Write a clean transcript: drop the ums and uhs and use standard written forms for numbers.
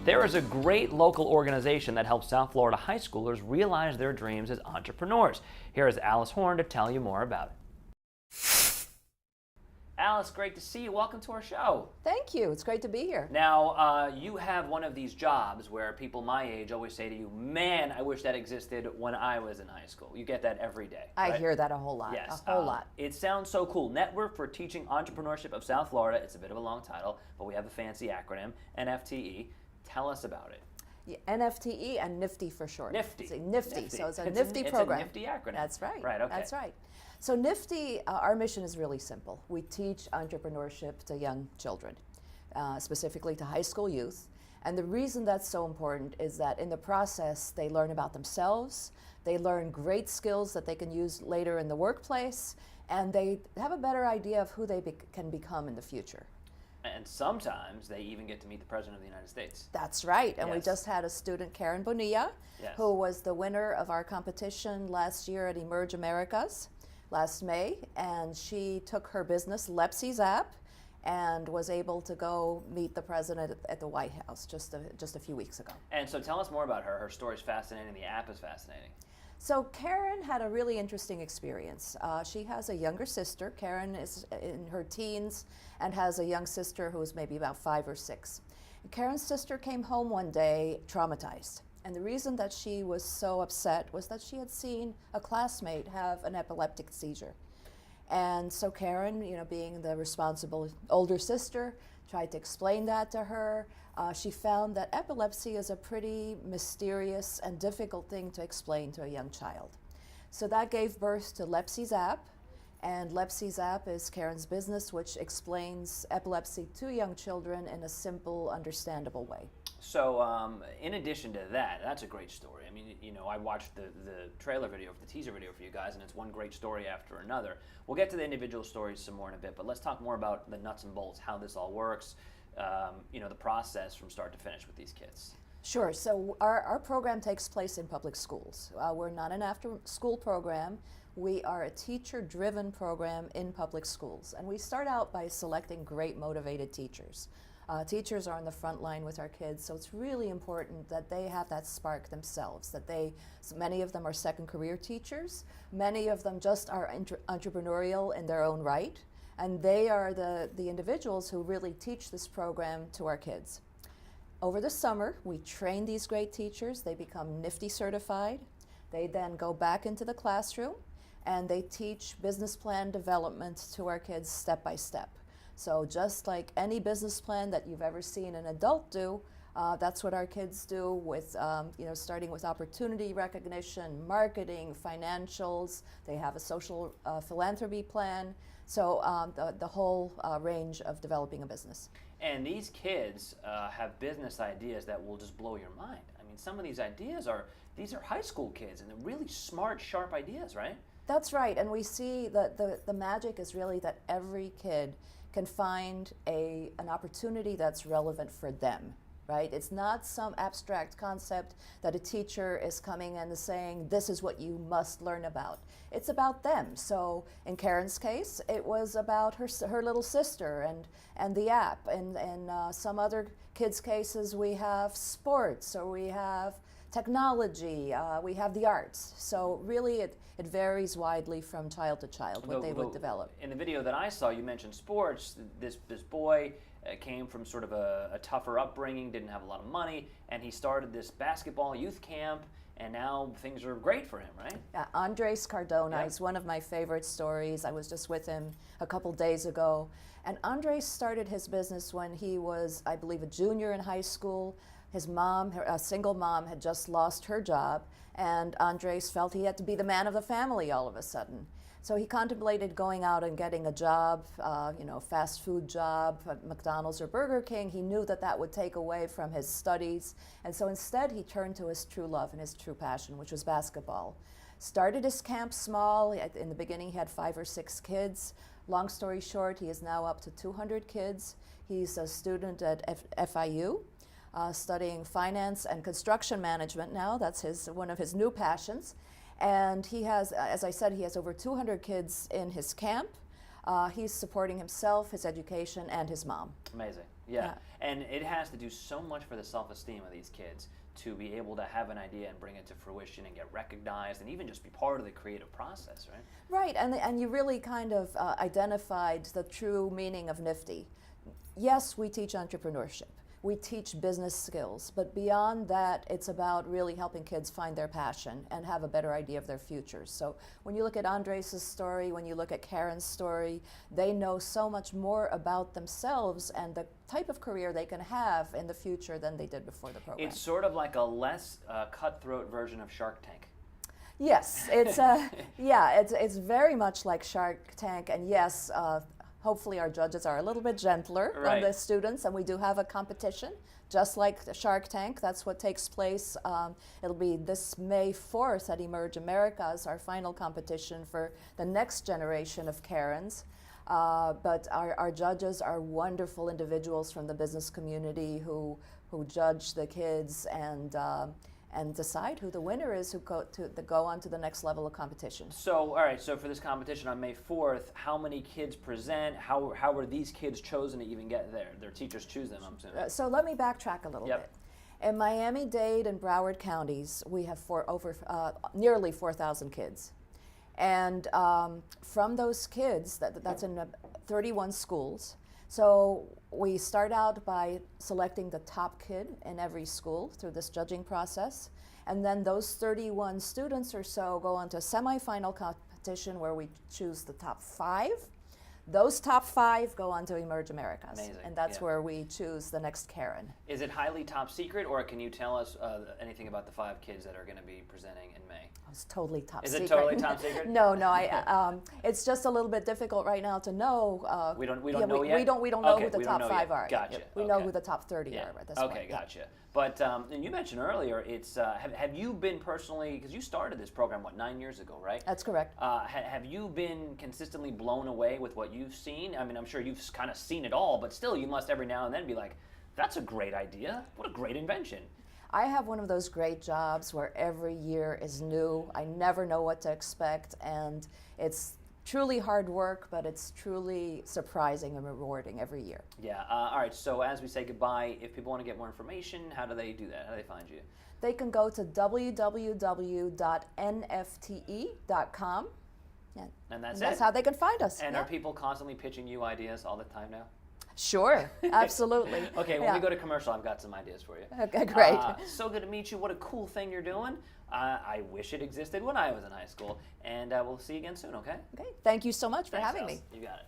There is a great local organization that helps South Florida high schoolers realize their dreams as entrepreneurs. Here is Alice Horn to tell you more about it. Alice, great to see you. Welcome to our show. Thank you. It's great to be here. Now, you have one of these jobs where people my age always say to you, man, I wish that existed when I was in high school. You get that every day. I right? hear that a whole lot. Yes. A whole lot. It sounds so cool. Network for Teaching Entrepreneurship of South Florida. It's a bit of a long title, but we have a fancy acronym, NFTE. Tell us about it. Yeah, NFTE and NIFTY for short. Nifty. Nifty. So it's a nifty program. It's a nifty acronym. That's right. Right, okay. That's right. So NIFTY, our mission is really simple. We teach entrepreneurship to young children, specifically to high school youth. And the reason that's so important is that in the process, they learn about themselves, they learn great skills that they can use later in the workplace, and they have a better idea of who they can become in the future. And sometimes they even get to meet the President of the United States. That's right. And we Yes. just had a student, Karen Bonilla, Yes. who was the winner of our competition last year at Emerge Americas last May. And she took her business, Lepsi's app, and was able to go meet the president at the White House just a few weeks ago. And so tell us more about her. Her story is fascinating. The app is fascinating. So Karen had a really interesting experience. She has a younger sister. Karen is in her teens and has a young sister who is maybe about 5 or 6. Karen's sister came home one day traumatized. And the reason that she was so upset was that she had seen a classmate have an epileptic seizure. And so Karen, being the responsible older sister, tried to explain that to her. She found that epilepsy is a pretty mysterious and difficult thing to explain to a young child. So that gave birth to Lepsi's app, and Lepsi's app is Karen's business, which explains epilepsy to young children in a simple, understandable way. So in addition to that, that's a great story. I mean, I watched the trailer video, the teaser video for you guys, and it's one great story after another. We'll get to the individual stories some more in a bit, but let's talk more about the nuts and bolts, how this all works, the process from start to finish with these kids. Sure. So our program takes place in public schools. We're not an after-school program. We are a teacher-driven program in public schools. And we start out by selecting great, motivated teachers. Teachers are on the front line with our kids, so it's really important that they have that spark themselves, so many of them are second career teachers, many of them just are entrepreneurial in their own right, and they are the individuals who really teach this program to our kids. Over the summer, we train these great teachers. They become NIFTY certified. They then go back into the classroom, and they teach business plan development to our kids step by step. So just like any business plan that you've ever seen an adult do, that's what our kids do with, starting with opportunity recognition, marketing, financials. They have a social philanthropy plan. So the whole range of developing a business. And these kids have business ideas that will just blow your mind. I mean, some of these ideas these are high school kids, and they're really smart, sharp ideas, right? That's right, and we see that the magic is really that every kid can find an opportunity that's relevant for them, right? It's not some abstract concept that a teacher is coming and is saying, this is what you must learn about. It's about them. So in Karen's case, it was about her little sister and the app. And some other kids' cases, we have sports, or we have technology, we have the arts. So really it varies widely from child to child what they would develop. In the video that I saw, you mentioned sports. This boy came from sort of a tougher upbringing, didn't have a lot of money, and he started this basketball youth camp, and now things are great for him, right? Andres Cardona is one of my favorite stories. I was just with him a couple days ago. And Andres started his business when he was, I believe, a junior in high school. His mom, a single mom, had just lost her job, and Andres felt he had to be the man of the family all of a sudden. So he contemplated going out and getting a job, fast food job at McDonald's or Burger King. He knew that would take away from his studies. And so instead he turned to his true love and his true passion, which was basketball. Started his camp small. In the beginning he had 5 or 6 kids. Long story short, he is now up to 200 kids. He's a student at FIU. Studying finance and construction management now. That's one of his new passions. And he has, as I said, he has over 200 kids in his camp. He's supporting himself, his education, and his mom. Amazing. Yeah. And it has to do so much for the self-esteem of these kids to be able to have an idea and bring it to fruition and get recognized and even just be part of the creative process, right? Right, and you really kind of identified the true meaning of NIFTY. Yes, we teach entrepreneurship. We teach business skills, but beyond that, it's about really helping kids find their passion and have a better idea of their futures. So when you look at Andres' story, when you look at Karen's story, they know so much more about themselves and the type of career they can have in the future than they did before the program. It's sort of like a less cutthroat version of Shark Tank. Yes, it's it's very much like Shark Tank, and yes, hopefully our judges are a little bit gentler on the students, and we do have a competition, just like the Shark Tank. That's what takes place. It'll be this May 4th at Emerge Americas, our final competition for the next generation of Karens. But our judges are wonderful individuals from the business community who judge the kids and decide who the winner is, who go on to the next level of competition. So, all right, so for this competition on May 4th, how many kids present? How were these kids chosen to even get there? Their teachers choose them, I'm assuming. So let me backtrack a little bit. In Miami-Dade and Broward counties, we have nearly 4,000 kids. And from those kids, that's in 31 schools. So we start out by selecting the top kid in every school through this judging process. And then those 31 students or so go on to a semifinal competition where we choose the top 5. Those top 5 go on to Emerge Americas. Amazing. And that's where we choose the next Karen. Is it highly top secret, or can you tell us anything about the 5 kids that are going to be presenting in May? It's totally top secret. secret. Is it totally top secret? No, it's just a little bit difficult right now to know. We don't know yet? We don't know who the top 5 are. Gotcha. We know who the top 30 are at this point. Okay, gotcha. But and you mentioned earlier, it's have you been personally, because you started this program, 9 years ago, right? That's correct. Have you been consistently blown away with what you've seen? I mean, I'm sure you've kind of seen it all, but still, you must every now and then be like, that's a great idea. What a great invention. I have one of those great jobs where every year is new. I never know what to expect, and it's truly hard work, but it's truly surprising and rewarding every year. Yeah. All right. So as we say goodbye, if people want to get more information, how do they do that? How do they find you? They can go to www.nfte.com. And that's how they can find us. And are people constantly pitching you ideas all the time now? Sure, absolutely. Okay, when we go to commercial, I've got some ideas for you. Okay, great. So good to meet you. What a cool thing you're doing. I wish it existed when I was in high school. And we'll see you again soon, okay? Okay, thank you so much for Thanks, having Els. me. You got it.